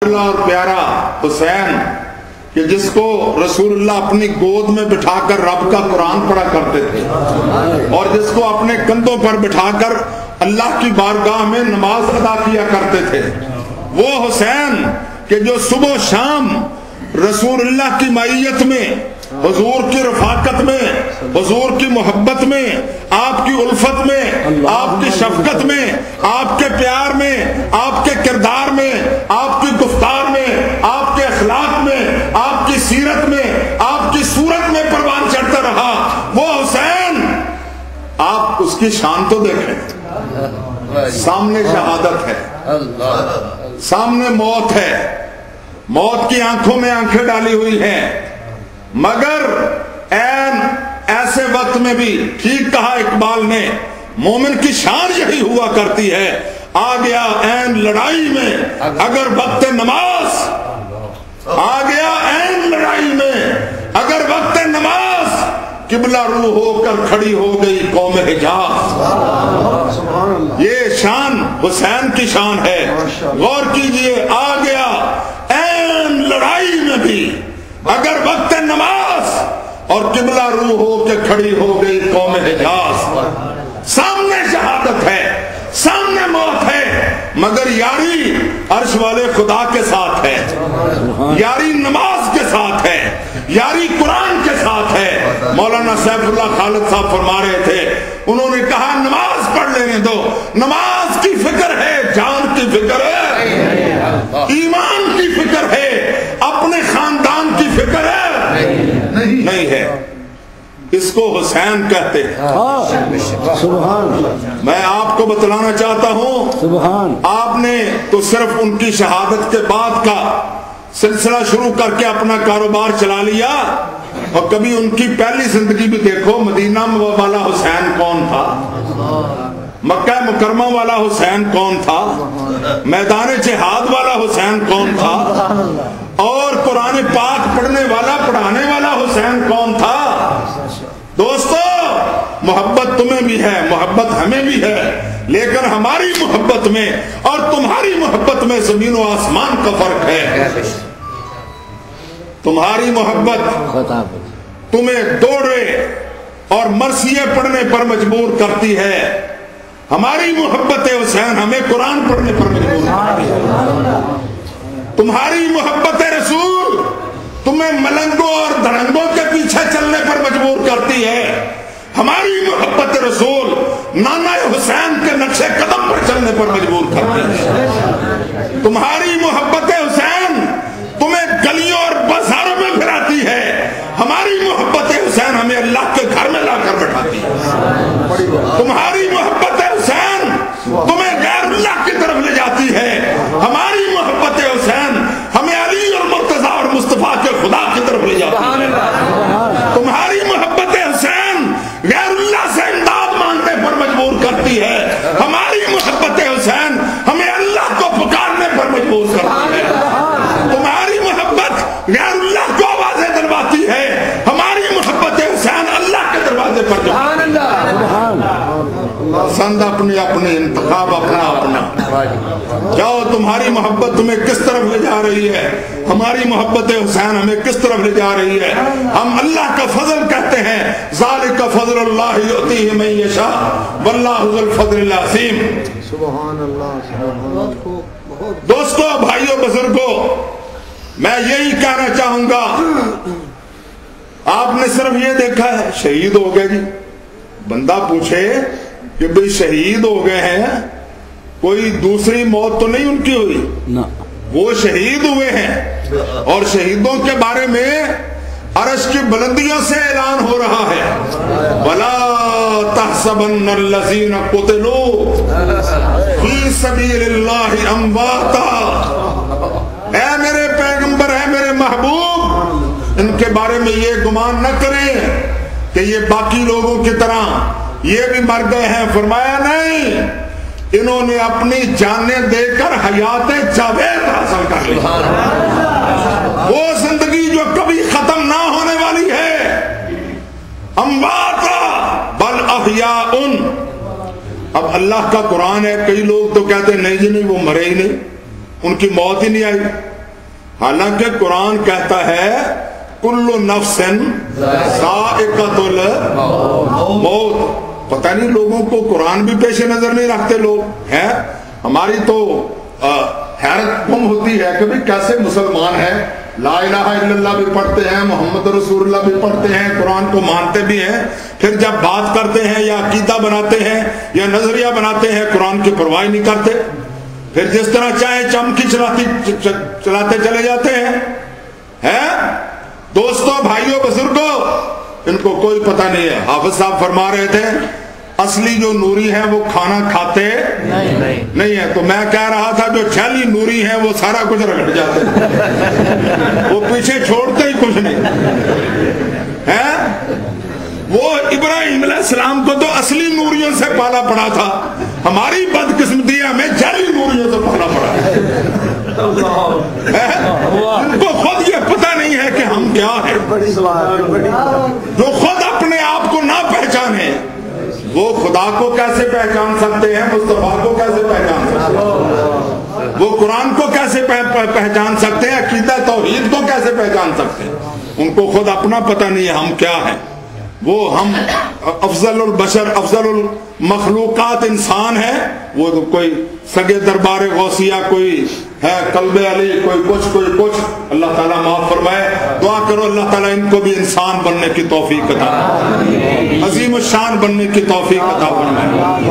اور پیارا حسین کہ جس کو رسول اللہ اپنی گود میں بٹھا کر رب کا قرآن پڑھا کرتے تھے اور جس کو اپنے کندھوں پر بٹھا کر اللہ کی بارگاہ میں نماز ادا کیا کرتے تھے، وہ حسین کہ جو صبح و شام رسول اللہ کی معیت میں، حضور کی رفاقت میں، حضور کی محبت میں، آپ کی الفت میں، آپ کی شفقت میں، آپ کے پیار میں، آپ کے کردار میں، آپ کی گفتار میں، آپ کے اخلاق میں، آپ کی سیرت میں، آپ کی صورت میں پروان چڑھتا رہا، وہ حسین، آپ اس کی شان تو دیکھیں، سامنے شہادت ہے، سامنے موت ہے، موت کی آنکھوں میں آنکھیں ڈالی ہوئی ہیں، مگر ایسے وقت میں بھی ٹھیک کہا اقبال نے، مومن کی شان یہی ہوا کرتی ہے، آ گیا این لڑائی میں اگر وقت نماز، آ گیا این لڑائی میں اگر وقت نماز، قبلہ رو ہو کر کھڑی ہو گئی قوم حجاز۔ یہ شان حسین کی شان ہے، غور کیجئے، آ گیا این لڑائی میں بھی اگر وقت نماز اور قبلہ رو ہو کے کھڑی ہو گئی قوم حجاز۔ سامنے شہادت ہے، سامنے موت ہے، مگر یاری عرش والے خدا کے ساتھ ہے، یاری نماز کے ساتھ ہے، یاری قرآن کے ساتھ ہے۔ مولانا سیف اللہ خالد صاحب فرما رہے تھے، انہوں نے کہا نماز پڑھ لینے دو، نماز کی فکر ہے، جان کی فکر ہے، ایمان کی فکر ہے، اپنے خاندان کی فکر ہے نہیں ہے۔ اس کو حسین کہتے ہیں۔ میں آپ کو بتلانا چاہتا ہوں، آپ نے تو صرف ان کی شہادت کے بعد کا سلسلہ شروع کر کے اپنا کاروبار چلا لیا، اور کبھی ان کی پہلی زندگی بھی دیکھو، مدینہ والا حسین کون تھا، مکہ مکرمہ والا حسین کون تھا، میدان جہاد والا حسین کون تھا، اور قرآن پاک پڑھنے والا پڑھانے والا حسین کون تھا۔ دوستو، محبت تمہیں بھی ہے، محبت ہمیں بھی ہے، لیکن ہماری محبت میں اور تمہاری محبت میں زمین و آسمان کا فرق ہے۔ تمہاری محبت تمہیں دوڑے اور مرثیے پڑھنے پر مجبور کرتی ہے، ہماری محبت حسین ہمیں قرآن پڑھنے پر مجبور کرتی ہے۔ تمہاری محبت رسول تمہیں ملنگوں اور دھڑنگوں کے پیچھے چلنے پر مجبور کرتی ہے، ہماری محبت رسول نانا حسین کے نقشے قدم پر چلنے پر مجبور کرتی ہے۔ تمہاری محبت حسین تمہیں گلیوں اور بازاروں میں پھراتی ہے، ہماری محبت حسین ہمیں اللہ کے گھر میں لا کر بٹھاتی ہے۔ تمہاری محبت حسین تمہیں غیر اللہ کی طرف لے جاتی ہے، ہماری محبت حسین ہمیں علی اور مرتضی اور مصطفیٰ کے خدا کی طرف لے جاتی ہے۔ تمہاری محبت حسین غیر اللہ سے امداد مانگنے پر مجبور کرتی ہے، ہماری محبت حسین ہمیں اللہ کو پکارنے پر مجبور کرتی ہے۔ تمہاری محبت غیر اللہ کو آوازیں دلواتی ہے، ہماری محبت حسین اللہ کے دروازے پر پسند اپنی اپنی، انتخاب اپنا اپنا۔ جاؤ، تمہاری محبت تمہیں کس طرف لے جا رہی ہے، ہماری محبت حسین ہمیں کس طرف لے جا رہی ہے۔ ہم اللہ کا فضل کہتے ہیں، ذالک فضل اللہ یؤتیہ من یشاء واللہ ذو الفضل العظیم۔ سبحان اللہ۔ دوستو، بھائیو، بزرگو، میں یہی کہنا چاہوں گا، آپ نے صرف یہ دیکھا ہے شہید ہو گئے جی، بندہ پوچھے کہ بھئی شہید ہو گئے ہیں، کوئی دوسری موت تو نہیں ان کی ہوئی؟ وہ شہید ہوئے ہیں، اور شہیدوں کے بارے میں عرش کی بلندیوں سے اعلان ہو رہا ہے، وَلَا تَحْسَبَنَّ الَّذِينَ قُتِلُوا فِي سَبِيلِ اللَّهِ أَمْوَاتًا۔ اے میرے پیغمبر، اے میرے محبوب، ان کے بارے میں یہ گمان نہ کریں کہ یہ باقی لوگوں کی طرح یہ بھی مر گئے ہیں۔ فرمایا نہیں، انہوں نے اپنی جانیں دے کر حیات جاوید حاصل کر لی، وہ زندگی جو کبھی ختم نہ ہونے والی ہے۔ امواتا بل احیاء۔ اب اللہ کا قرآن ہے، کئی لوگ تو کہتے ہیں نہیں جی نہیں، وہ مرے ہی نہیں، ان کی موت ہی نہیں آئی۔ حالانکہ قرآن کہتا ہے کل نفس ذائقۃ الموت. پتہ نہیں لوگوں کو قرآن بھی پیش نظر نہیں رکھتے لوگ ہیں. ہماری تو حیرت گم ہوتی ہے کہ بھی کیسے مسلمان ہیں، لا الہ الا اللہ بھی پڑھتے ہیں، محمد رسول اللہ بھی پڑھتے ہیں، قرآن کو مانتے بھی ہیں، پھر جب بات کرتے ہیں یا عقیدہ بناتے ہیں یا نظریہ بناتے ہیں قرآن کی پرواہ نہیں کرتے، پھر جس طرح چاہے چمکی چلاتے چلے جاتے ہیں. دوستو، بھائیوں، بزرگوں، ان کو کوئی پتہ نہیں ہے. حافظ صاحب فرما رہے تھے اصلی جو نوری ہیں وہ کھانا کھاتے نہیں ہے. تو میں کہہ رہا تھا جو جعلی نوری ہیں وہ سارا کچھ رگڑ جاتے ہیں، وہ پیچھے چھوڑتے ہی کچھ نہیں ہے. وہ ابراہیم علیہ السلام کو تو اصلی نوریوں سے پالا پڑا تھا، ہماری بدقسمتی ہے ہمیں جعلی نوریوں سے پالا پڑا ہے. ان کو خود یہ پتہ نہیں ہے کہ ہم کیا ہیں. جو خود اپنے آپ کو نہ پہچانے وہ خدا کو کیسے پہچان سکتے ہیں؟ مصطفیٰ کو کیسے پہچان سکتے ہیں؟ وہ قرآن کو کیسے پہچان سکتے ہیں؟ عقیدہ توحید کو کیسے پہچان سکتے ہیں؟ ان کو خود اپنا پتہ نہیں ہے ہم کیا ہیں. وہ ہم افضل البشر، افضل المخلوقات انسان ہیں، وہ تو کوئی سگے دربار غوثیہ، کوئی ہے قلب علی، کوئی کچھ. اللہ تعالیٰ معاف فرمائے. دعا کرو اللہ تعالیٰ ان کو بھی انسان بننے کی توفیق عطا فرمائے، عظیم الشان بننے کی توفیق عطا فرمائے.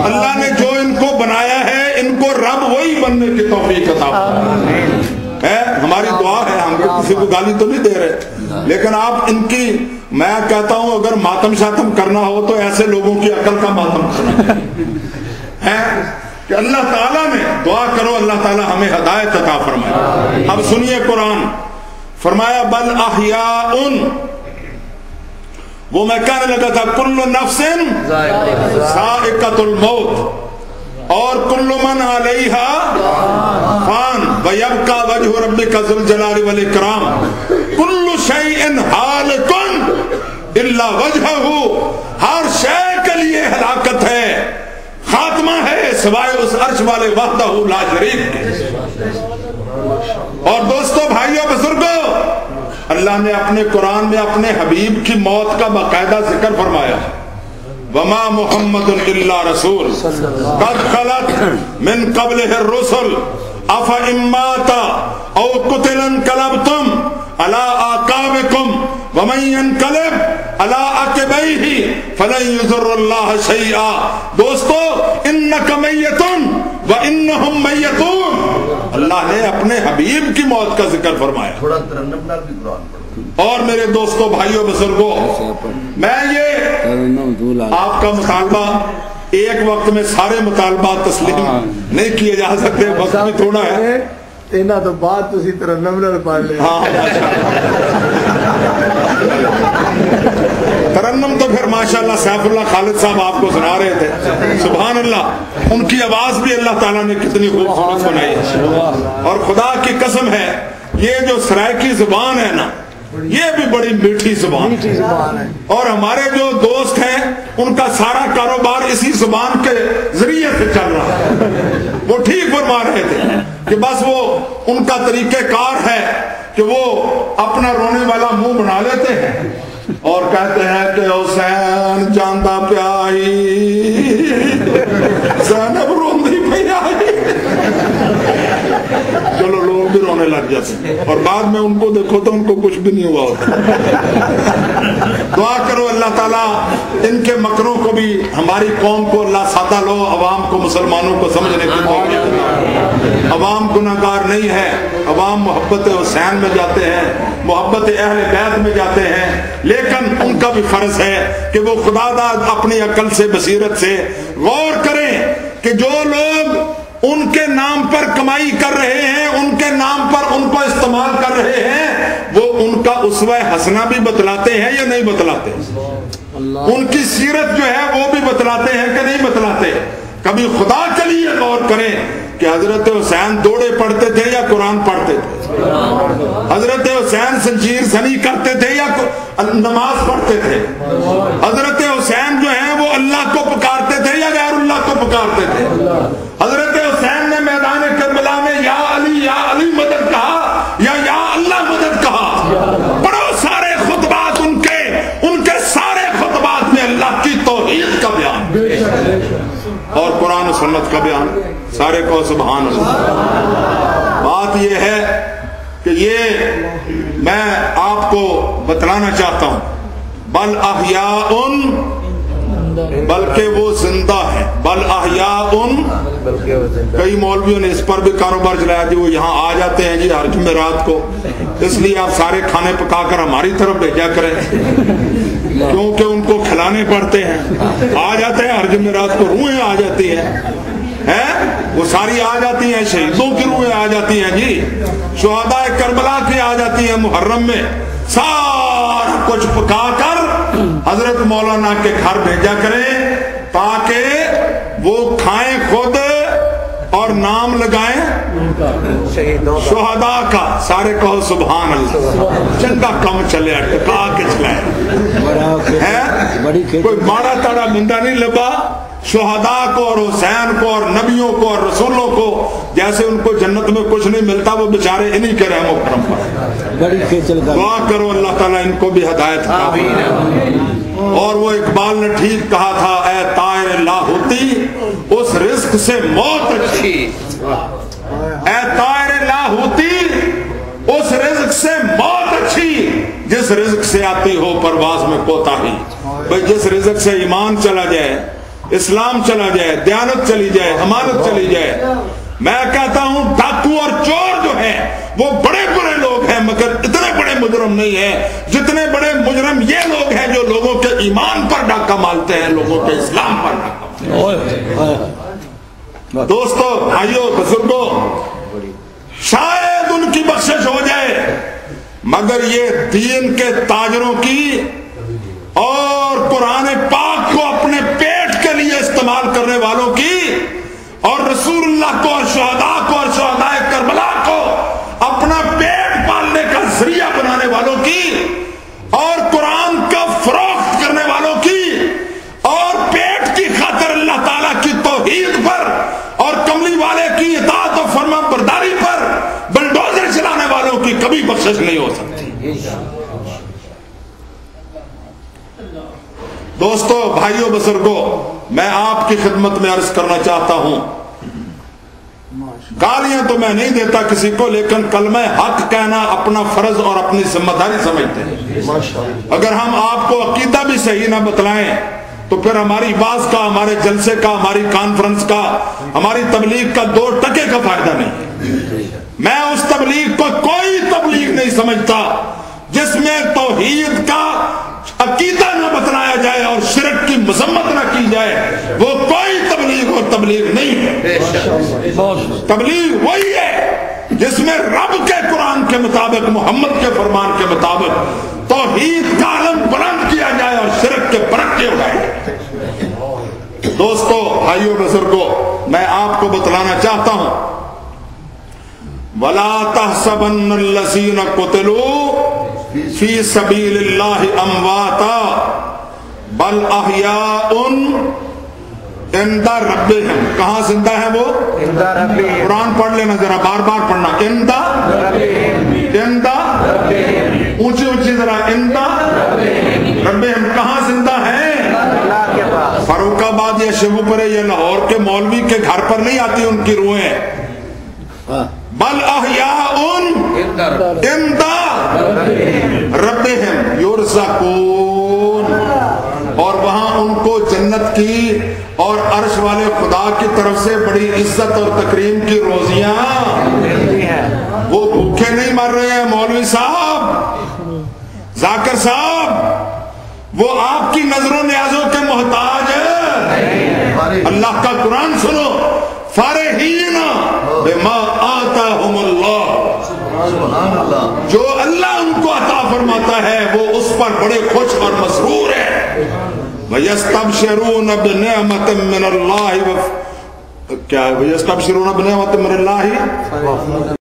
اللہ نے جو ان کو بنایا ہے ان کو رب وہی بننے کی توفیق عطا فرمائے. ہماری دعا ہے، ہم کسی کو گالی تو نہیں دے رہے، لیکن آپ ان کی، میں کہتا ہوں اگر ماتم شاتم کرنا ہو تو ایسے لوگوں کی عقل کا ماتم کرنا ہے کہ اللہ تعالیٰ نے، دعا کرو اللہ تعالیٰ ہمیں ہدایت عطا فرمائے. اب سنیے قرآن فرمایا بل احیاء، وہ میں کہنے لگا تھا کل نفس ذائقۃ الموت اور کل من علیہا فان ویبقی وجہ ربک ذو الجلال والاکرام کل شیء ہالک الا وجہہ. ہر شے کے لیے ہلاکت ہے، خاتمہ ہے، سوائے اس عرش والے وحدہ لا شریک کے. اور دوستو، بھائیوں، بزرگوں، اللہ نے اپنے قرآن میں اپنے حبیب کی موت کا باقاعدہ ذکر فرمایا. وما محمد الا رسول قد خلت من قبلہ الرسل افإن مات او قتل انقلبتم على اعقابکم ومن ينقلب على عقبیہ فلن یضر اللہ شیئا. دوستو، انک میت وانہم میتون. اللہ نے اپنے حبیب کی موت کا ذکر فرمایا. تھوڑا ترنم نال بھی قرآن پڑھو. اور میرے دوستو، بھائیوں، بزرگوں، میں یہ آپ کا مطالبہ، ایک وقت میں سارے مطالبات تسلیم نہیں کیے جا سکتے، وقت بھی تھوڑا ہے. اینا تو بات تسی ترنم نال پڑھ لے. ترنم تو پھر ماشاءاللہ سیف اللہ خالد صاحب آپ کو سنا رہے تھے. سبحان اللہ، ان کی آواز بھی اللہ تعالیٰ نے کتنی خوبصورت بنائی ہے. اور خدا کی قسم ہے یہ جو سرائکی زبان ہے نا، یہ بھی بڑی میٹھی زبان ہے. اور ہمارے جو دوست ہیں ان کا سارا کاروبار اسی زبان کے ذریعے سے چل رہا ہے. وہ ٹھیک فرما رہے تھے کہ بس وہ ان کا طریقہ کار ہے کہ وہ اپنا رونے والا منہ بنا لیتے ہیں اور کہتے ہیں کہ حسین جاندہ پیائی زینب روندی پہ آئی. چلو لوگ بھی رونے لگ جاتے ہیں اور بعد میں ان کو دیکھو تو ان کو کچھ بھی نہیں ہوا ہوتا. دعا کرو اللہ تعالیٰ ان کے مکروں کو بھی ہماری قوم کو اللہ سادہ لو، عوام کو، مسلمانوں کو سمجھنے کی توفیق دے. عوام گناہگار نہیں ہے، عوام محبت حسین میں جاتے ہیں، محبت اہل بیت میں جاتے ہیں، لیکن ان کا بھی فرض ہے کہ وہ خدا داد اپنی عقل سے، بصیرت سے غور کریں کہ جو لوگ ان کے نام پر کمائی کر رہے ہیں، ان کے نام پر ان کو استعمال کر رہے ہیں، وہ ان کا اسوہ حسنہ بھی بتلاتے ہیں یا نہیں بتلاتے؟ ان کی سیرت جو ہے وہ بھی بتلاتے ہیں کہ نہیں بتلاتے؟ کبھی خدا کے لیے غور کریں کہ حضرت حسین دوڑے پڑھتے تھے یا قرآن پڑھتے تھے؟ حضرت حسین زنجیر زنی کرتے تھے یا نماز پڑھتے تھے؟ حضرت حسین جو ہیں وہ اللہ کو پکارتے تھے یا غیر اللہ کو پکارتے تھے؟ حضرت حسین نے میدان کربلا میں یا علی مدد کہا یا کا بیان اور قرآن و سنت کا بیان. سارے کو سبحان اللہ. بات یہ ہے کہ یہ میں آپ کو بتلانا چاہتا ہوں بل احیاء بلکہ وہ زندہ ہے. بل احیاء کئی مولویوں نے اس پر بھی کاروبار چلایا جی وہ یہاں آ جاتے ہیں جی ہر جمعرات کو اس لیے آپ سارے کھانے پکا کر ہماری طرف بھیجا کریں کیونکہ ان کو کھلانے پڑتے ہیں. آ جاتے ہیں ہر جمعرات کو روحیں آ جاتی ہیں وہ ساری آ جاتی ہیں. شہیدوں کی روحیں آ جاتی ہیں جی شہداء کربلا کی آ جاتی ہیں محرم میں. سارا کچھ پکا کر حضرت مولانا کے گھر بھیجا کریں تاکہ وہ کھائیں خود اور نام لگائیں شہداء کا. سارے کہو سبحان اللہ. چنگا کم چلے ٹکا کے چلائے کوئی ماڑا تاڑا بندہ نہیں لبا. شہداء کو اور حسین کو اور نبیوں کو اور رسولوں کو جیسے ان کو جنت میں کچھ نہیں ملتا وہ بیچارے انہی کے رحم و کرم پر. دعا کرو اللہ تعالیٰ ان کو بھی ہدایت کرے. اور وہ اقبال نے ٹھیک کہا تھا اے طائر لاہوتی اس رزق سے موت اچھی. اے طائر لاہوتی اس رزق سے موت اچھی جس رزق سے آتی ہو پرواز میں کوتاہی. بھئی جس رزق سے ایمان چلا جائے اسلام چلا جائے دیانت چلی جائے امانت چلی جائے. میں کہتا ہوں ڈاکو اور چور جو ہیں وہ بڑے بڑے لوگ ہیں مگر اتنے بڑے مجرم نہیں ہیں جتنے بڑے مجرم یہ لوگ ہیں جو لوگوں کے ایمان پر ڈاکہ مالتے ہیں لوگوں کے اسلام پر ڈاکہ مالتے ہیں. دوستو بھائیو بزرگوں شاید ان کی بخشش ہو جائے مگر یہ دین کے تاجروں کی اور قرآن پاک کو اپنے پیٹ کے لیے استعمال کرنے والوں کی اور رسول اللہ کو اور شہداء کربلا کو اپنا پیٹ پالنے کا ذریعہ بنانے والوں کی اور قرآن کا فروخت کرنے والوں کی اور پیٹ کی خاطر اللہ تعالیٰ کی توحید پر اور کملی والے کی اطاعت و فرما برداری پر بلڈوزر چلانے والوں کی کبھی بخشش نہیں ہو سکتی. دوستو بھائیو بزرگوں میں آپ کی خدمت میں عرض کرنا چاہتا ہوں گالیاں تو میں نہیں دیتا کسی کو لیکن کلمہ حق کہنا اپنا فرض اور اپنی ذمہ داری سمجھتے ہیں. اگر ہم آپ کو عقیدہ بھی صحیح نہ بتلائیں تو پھر ہماری باز کا ہمارے جلسے کا ہماری کانفرنس کا ہماری تبلیغ کا 2 ٹکے کا فائدہ نہیں. میں اس تبلیغ کو کوئی تبلیغ نہیں سمجھتا جس میں توحید کا عقیدہ نہ بتلایا جائے اور شرک کی مذمت نہ کی جائے. وہ کوئی تبلیغ اور تبلیغ نہیں ہے. تبلیغ وہی ہے جس میں رب کے قرآن کے مطابق محمد کے فرمان کے مطابق توحید کا علم بلند کیا جائے اور شرک کے پرچے اٹھائے. دوستو بھائیو بزرگوں میں آپ کو بتلانا چاہتا ہوں وَلَا تَحْسَبَنَّ الَّذِينَ قُتِلُوا فِي سَبِيلِ اللَّهِ أَمْوَاتًا بَلْ أَحْيَاءٌ عِنْدَ رَبِّهِمْ. کہاں زندہ ہیں وہ؟ قرآن پڑھ لینا ذرا بار بار پڑھنا. عِنْدَ اونچی اونچی ذرا عِنْدَ رَبِّهِمْ. کہاں زندہ ہیں؟ فاروق آباد یا شیخو پورے یا لاہور کے مولوی کے گھر پر نہیں آتی ان کی روحیں. بل احیاء عند ربهم یرزقون. اور وہاں ان کو جنت کی اور عرش والے خدا کی طرف سے بڑی عزت اور تکریم کی روزیاں. وہ بھوکے نہیں مر رہے ہیں مولوی صاحب ذاکر صاحب وہ آپ کی نظروں نیازوں کے محتاج ہے. اللہ کا قرآن سنو فارحین بما آتاہم اللہ. جو اللہ ان کو عطا فرماتا ہے وہ اس پر بڑے خوش اور مسرور ہے. وَيَسْتَبْشِرُونَ بِنِعْمَةٍ مِّنَ اللَّهِ. کیا ہے وَيَسْتَبْشِرُونَ بِنِعْمَةٍ مِّنَ اللَّهِ